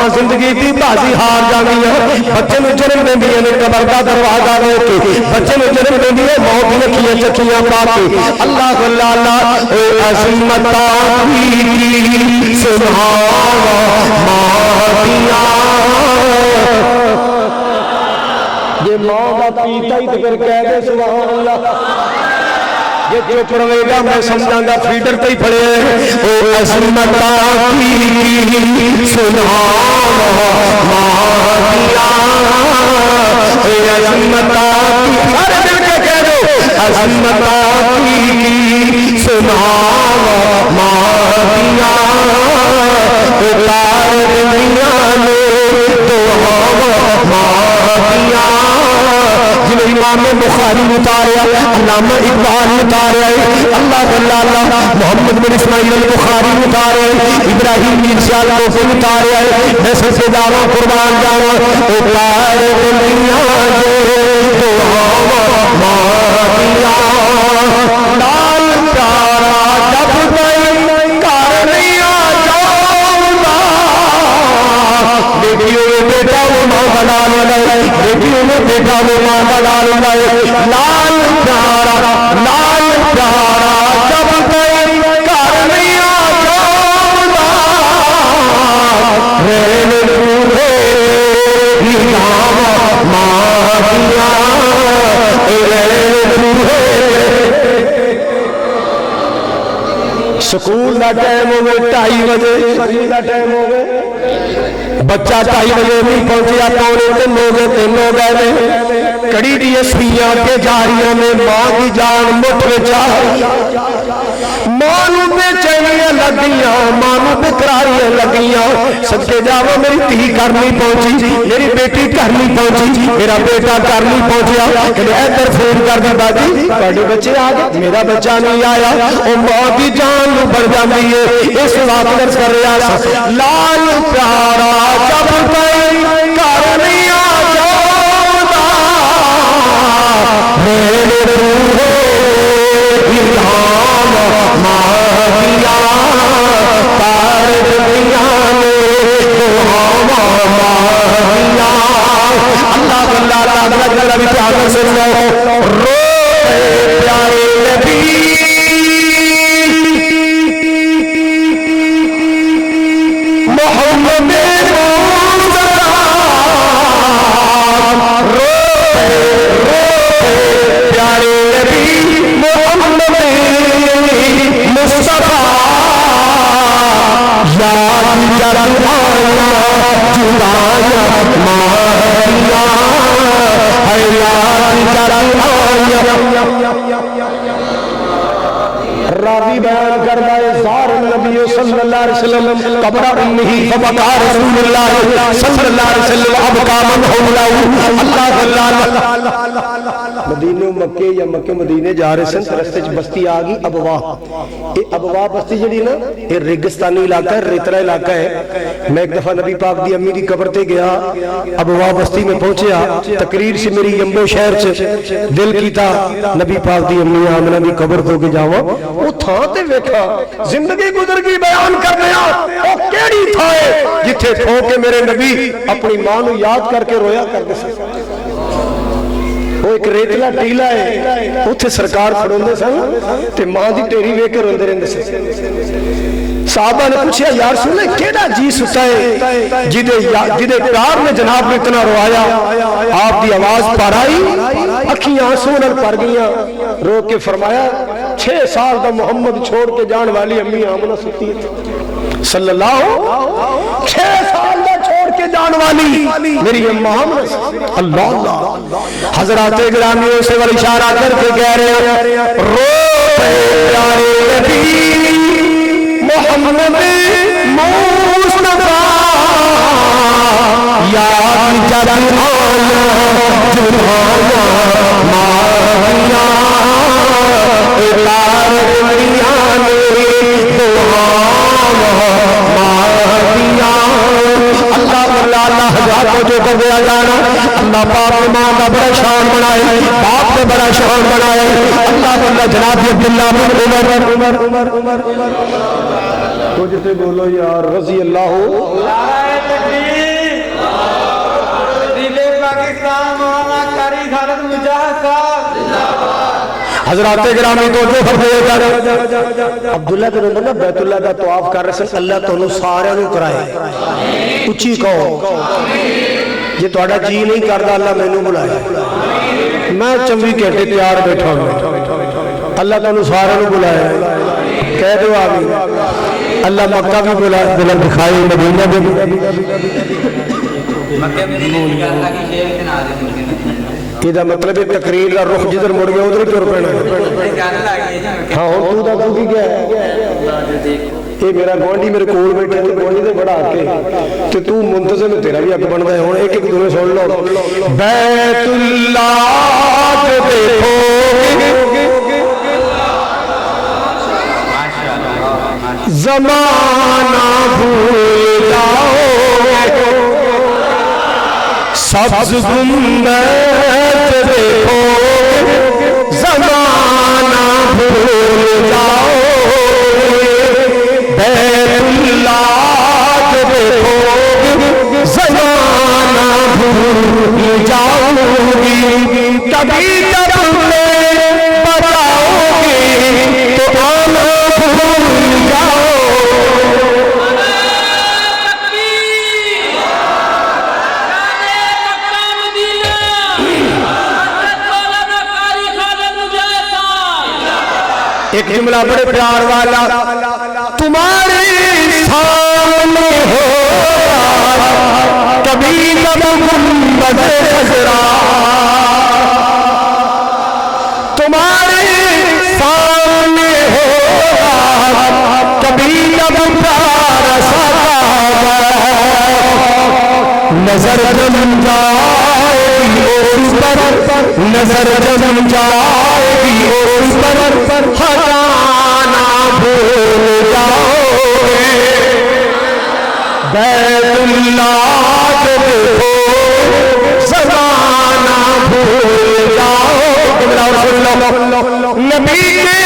मां जिंदगी की बाजी हार जांदियां बच्चे नूं जन्म देंदियां ने कबर दा दरवाजा रोक के बच्चे नूं जन्म देंदियां मौत दी अखियां चक्कियां पा के अल्लाह अल्लाह ओ अज़मता की सुभान मादिया ये मां का पीता ही तो फिर कह दे सुभान अल्लाह ये चुप रहेगा मैं समझांगा फीडर ते ही फड़े ओ अज़मता की सुभान मादिया ओ अज़मता की सारे मिल के कह दो अज़मता की सुभान मादिया ओ तार दुनिया ने तो मादिया जिन्हें इमाम बुखारी उतारा अल्लामा इकबाल उतारा अल्लाह अल्लाह मोहम्मद बिन इस्माइल अल बुखारी उतारे इब्राहिम बिन सियाल को उतारा मैं सबसे दावा कुर्बान जावा उतार दुनिया जो तो मादिया लाल प्यारा जब गई कर लिया जाऊंगा बेटियों में बेटा वो मां बना लाए बेटियों में बेटा वो मां बना लाए लाल प्यारा जब गई कर लिया जाऊंगा रेल दूरे मादिया स्कूल का टाइम हो गए 2:30 बजे स्कूल का टाइम हो गए बच्चा 2:30 बजे नहीं पहुंचा पौने 3 हो गए 3 हो गए कड़ी दी अस्सियां के जारियां में मां की जान मुठ विच मां नूं बेचैनियां लगियां मां नूं बेकरारियां लगियां सदके जावा मेरी धी घर नहीं पहुंची मेरी बेटी घर नहीं पहुंची मेरा बेटा घर नहीं पहुंचा इधर फोन कर दी बाजी तुहाडे बच्चे आ गए मेरा बच्चा नहीं आया ओ मां की जान नूं बढ़ जाती है इस बात दर्ज कर रहा लाल प्यारा जब कोई घर नहीं आ जाता मेरे रूहे इल्हाम मादिया तार दुनिया में मादिया अल्लाह अल्लाह अल्लाह अल्लाह भी प्यार से सुनो रो प्यारे नबी मोहम्मद प्यारे नबी मोहम्मद मुस्तफा याद जलाया जुदाया मारिया है याद जलाया रावी बयान करता है ज़ार नबी सल्लल्लाहु अलैहि वसल्लम कब्र उम्मी फबका रसूलुल्लाह सल्लल्लाहु अलैहि वसल्लम अब कामन होलाऊ अल्लाह अल्लाह मदीने मक्के या मक्के मदीने जा रहे सन रास्ते च बस्ती आ गई अबवा ये अबवा बस्ती जड़ी ना ये रेगिस्तानी इलाका है रेतला इलाका है मैं एक दफा नबी पाक दी अम्मी दी कब्र ते गया अबवा बस्ती में पहुंचा तकरीर से मेरी यम्बो शहर च दिल कीता नबी पाक दी अम्मी आमना दी कब्र तो के जावा वो थां ते वेखा जिंदगी गुजर गई बयान कर रहा ओ केड़ी थां है जिथे ठो के मेरे नबी अपनी मां नूं याद करके रोया करदे सन वो एक रेतला टीला है उत्थे सरकार खड़ोंदे सन ते मां दी ढेरी वेख के रोंदे रहिंदे सन साहबा ने पूछा यार सुन केड़ा जी सुता है जिदे प्यार ने जनाब ने इतना रोया आप दी आवाज पर आई अखियां आंसू नाल भर गईयां रो के फरमाया 6 साल दा मोहम्मद छोड़ के जान वाली अम्मी आमना सुती सल्लल्लाहु 6 साल दा छोड़ के जान वाली मेरी अम्मा अल्लाह हजरात गिरामियों से वाला इशारा करके कह रहे हैं रो प्यारे नबी मोहम्मद मुस्तफा याद जलाया जुदाया मारिया तार दुनिया में मादिया अल्लाह अल्लाह हजार को जो कर दिया जाना अल्लाह बाप ने मां का बड़ा शान बनाए बाप ने बड़ा शान बनाए अल्लाह अल्लाह जनाब अब्दुल्लाह बिन उमर कुछ तो बोलो यार रज़ी अल्लाह हजरात गिरामी तो जो फरमाया अब्दुल्ला बिन उमर ना बैतुल्ला दा तवाफ कर रहे सन। अल्लाह तुहानू सारियां नू कराए, उच्ची कहो जे तुहाडा जी नहीं करदा अल्लाह मैनू बुलाए, मैं 24 घंटे तैयार बैठा हूं। अल्लाह तुहानू सारियां नू बुलाए, कह दो आमीन। अल्लाह मक्का भी बुला बुलंद दिखाए, मदीना भी। ਇਹਦਾ मतलब तकरीर का रुख जिधर मुड़ गया उधर तुर पैना। हाँ हूँ तू तो तू की क्या ये मेरा गुआढ़ी मेरे कोल बैठे तो गुआढ़ी से बढ़ा के तू मुंतज़िम तेरा भी अग बनता है। हूँ एक एक दूरे सुन लो। बैतुल्ला देखोगे ज़माना भूल जाओगे, सब्ज़ गुंबद देखो ज़माना भूल जाओगे, बैतुल्ला देखो ज़माना भूल जाओगी, कभी जब बताओगे तो आना भूल जाओ। एक जुमला बड़े प्यार वाला, तुम्हारे सामने हो कभी जब गुंबद खजरा, तुम्हारे सामने हो कभी जब प्यार सतावा, नजर जम जाएगी उस पर, नजर जम जाएगी उस पर, हटाना भूल जाओगे, बैतुल्ला देखो ज़माना भूल जाओ। नबी के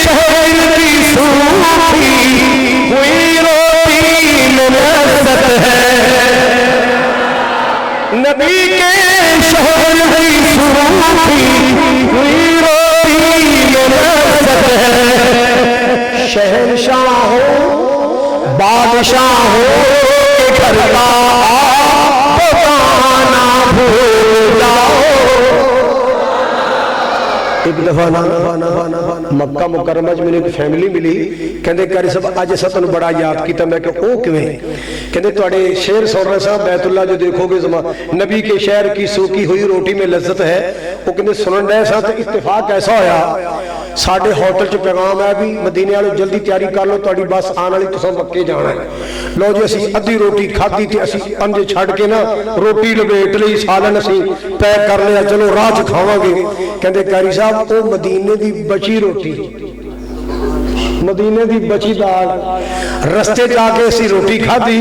शहर की सूखी हुई रोटी में लज़्ज़त है, नबी के शहर की सूखी हुई रोटी में लज़्ज़त है, शहंशाह हो बादशाह हो घर का बताना भूल जाओ। एक दफा मक्का मुकरमा च मैंने एक फैमिली मिली, कहते कारी साहब अज अस तुहानू बड़ा याद किया। मैं क्या ओ किवें? कहते तुहाडे शेर सुन रहे साहब, बैतुल्ला जो देखोगे नबी के शहर की सूखी हुई रोटी में लज्जत है। वो कहते सुन रहे सा तो इत्तेफाक ऐसा होया साडे होटल च पैगाम है भी मदीने वालों जल्दी तैयारी कर लो, तुहाडी बस आने वाली, तुसां मक्के जाना है। लो जी असीं अद्धी रोटी खाधी ते असीं अंजे छड्ड के ना रोटी लपेट लई, सालन असीं पैक कर लिया, चलो राह च खावांगे। कहते कारी साहब वो मदीने दी बची रोटी, मदीने दी बची दाल, रस्ते जाके असीं रोटी खाधी,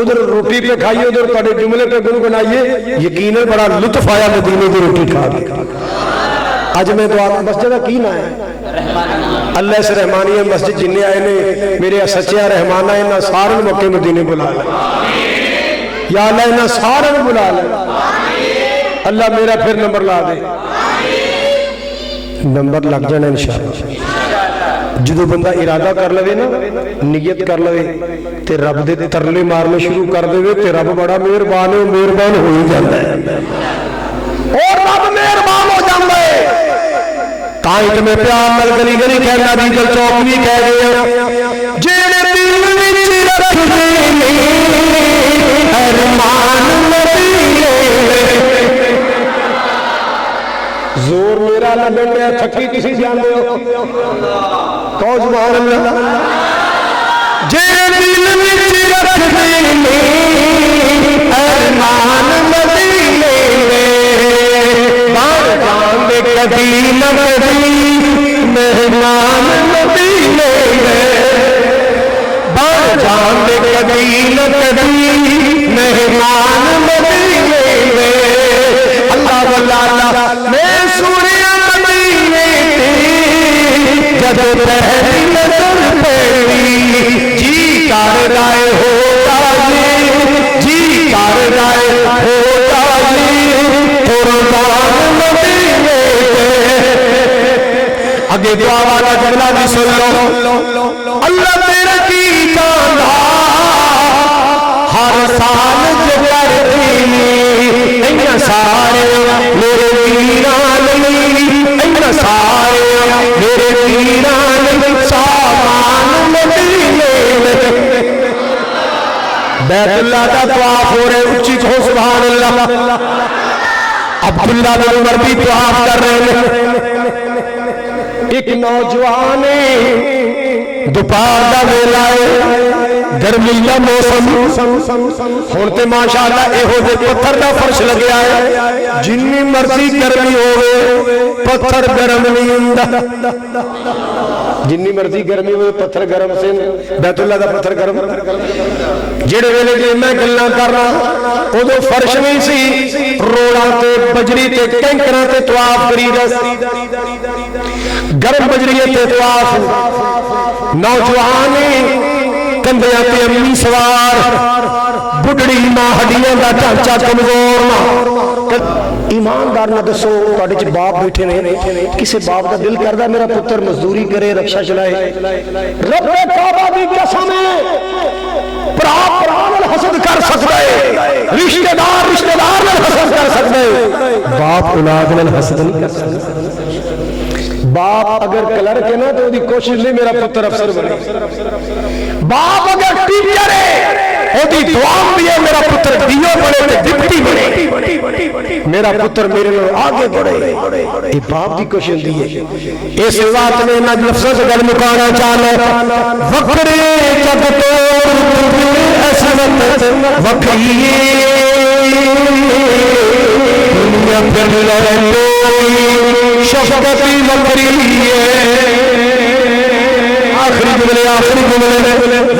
उधर रोटी पे खाई, उधर तुहाडे जुमले पे गुनगुनाइए, यकीनन बड़ा लुत्फ आया मदीने की रोटी खा के। अज मैं तो मस्जिद का की ना है अल्लाह से रहमानिया मस्जिद जिन्हें आए ने मेरे सच्चा रहमाना इन्होंने सारे मक्के मदीने बुला ले, या अल्लाह इन्होंने सारे बुला ले, अल्लाह मेरा फिर नंबर ला दे, नंबर लग जाना इंशाअल्लाह। जो बंदा इरादा कर लवे ना, नियत कर लवे ते रब दे तरले मारने शुरू कर देवे ते रब बड़ा मेहरबान है, मेहरबान हो ही जाता है और रब मेहरबान हो जाता है। ताई तो मैं प्यार नाल गली गली कहना दी गल चौक भी कह गए जेड़े दिल विच रखदे ने अरमान मदीने, जोर मेरा ना बेटे थकी किसी जानते हो कहो सुभान अल्लाह। जेड़े दिल विच रखदे ने अरमान मदीने बाहर जान दे कभी न कभी मेहमान मदीने बाहर जान दे कभी न कभी मेहमान मदीने। अल्लाह वल्लाह मैं सूर्य मदीने जब पहली नजर पड़ी जी कर राय होता अगे दुआ वाला जुमला भी सुन लो, अल्लाह तेरा की चांदा हर साल जो करती इन्ना सारे मेरे वीरा इन्ना सारे मेरे वीरा सामान मदीने बैतुल्लाह का तवाफ हो रहे, उच्ची कहो सुभान अल्लाह। अब्दुल्लाह बिन उमर भी तवाफ कर रहे हैं। एक नौजवान दोपहर का वेला है, गर्मी का मौसम, हुण ते माशाअल्लाह इहो जे पत्थर का फर्श लग्या है, जिन्नी मर्जी गर्मी होवे पत्थर गर्म नहीं हुंदा, जिन्नी मर्जी गर्मी होवे पत्थर गर्म से बैतुल्लाह का पत्थर गर्म। जेड़े वेले जे मैं गल्लां करना उदों फर्श नहीं सी, रोड़ा ते बजरी ते कैंकरां ते तवाफ करीदा, गर्म बजरी ते तवाफ। नौजवान कंधियां ते अम्मी सवार, बुढ़ड़ी मां हड्डियां का ढांचा कमजोर मां। ईमानदार ना दसो तुहाडे च बाप बैठे ने, किसी बाप का दिल करदा मेरा पुत्र मजदूरी करे रक्षा चलाए, रब्बे काबा दी कसम भरा भरा नाल हसद कर सकदा है, रिश्तेदार रिश्तेदार नाल हसद कर सकदा है, बाप औलाद नाल हसद नहीं कर सकदा। बाप अगर क्लर्क है ना तो उसकी कोशिश नहीं मेरा पुत्र अफसर बने, बाप अगर टीचर है उसकी दुआ भी है मेरा पुत्र डीओ बने डिप्टी बने, मेरा पुत्र मेरे लिए आगे बढ़े, ये बाप की कोशिश होती है। इस बात में मैं लफ्ज़ों से गल मुकाना चाहना, वक्रे जग तोड़ असमत वक्री दुनिया फिर ले शफकती वक्री आखिरी जुमले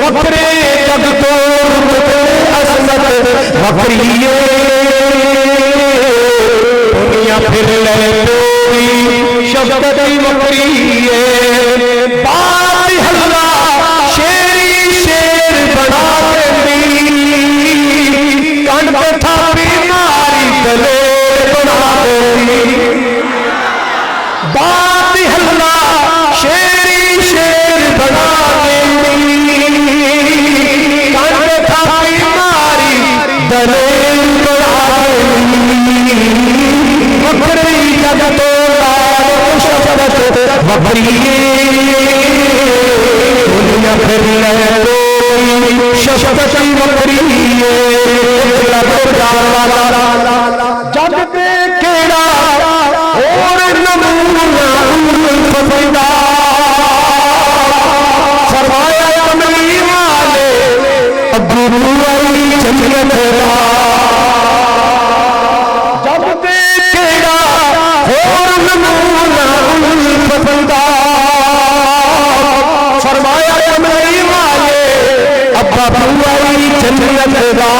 वक्रे जग तोड़ असमत वक्री दुनिया फिर ले शफकती वक्री बात हल्ला शेरी शेर बना देती, कंड बैठा बीमारी दलेर बना देती, बात हल्ला शेरी शेर बना देती, कंड बैठा बीमारी दलेर बना देती, वक्री जग तोड़ा शफकत वक्री दुनिया फिर ले शफकती वक्री जग पे केड़ा और नमूना फसदा, फरमाया कमली वाले अब्दुल वली जन्नत दा, जग पे केड़ा और नमूना फसदा, फरमाया कमली वाले अब्दुल वली जन्नत दा,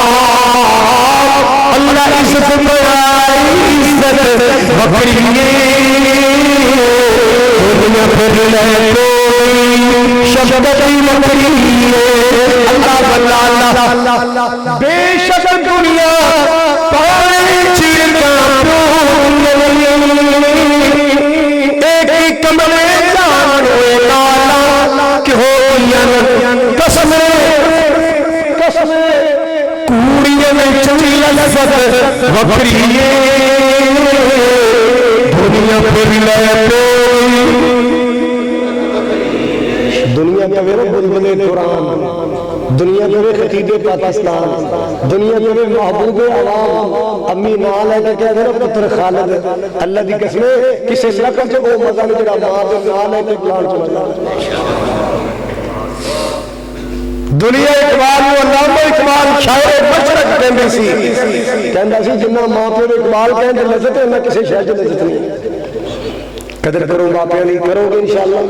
अल्लाह इज्जत बनाई इज्जत वक्री दुनिया फिर ले शफकती वक्री अल्लाह अल्लाह बेशक दुनिया पानी चीर का एक ही कमरे जान होए लाला कि हो कसम कसम कूड़िए में चली लज़्ज़त वक्री दुनिया फिर ले दुनिया का वे बुलबुले कुरान, दुनिया के वे खतीबे पाकिस्तान, दुनिया के वे महबूबे अवाम, अम्मी नाल है क्या मेरा पुत्र खालिद, अल्लाह की कसम किसी लकब से वो मजा नहीं जरा मां दे नाल है ते प्लान चला। दुनिया इकबाल अल्लामा इकबाल शायर मशरक कहंदी सी, कहंदा सी जिन्ना मां प्यो इकबाल कहंदे लज़्ज़त है ना किसी शय च लज़्ज़त नहीं। कदर करो मां प्यो दी, करोगे इंशाअल्लाह।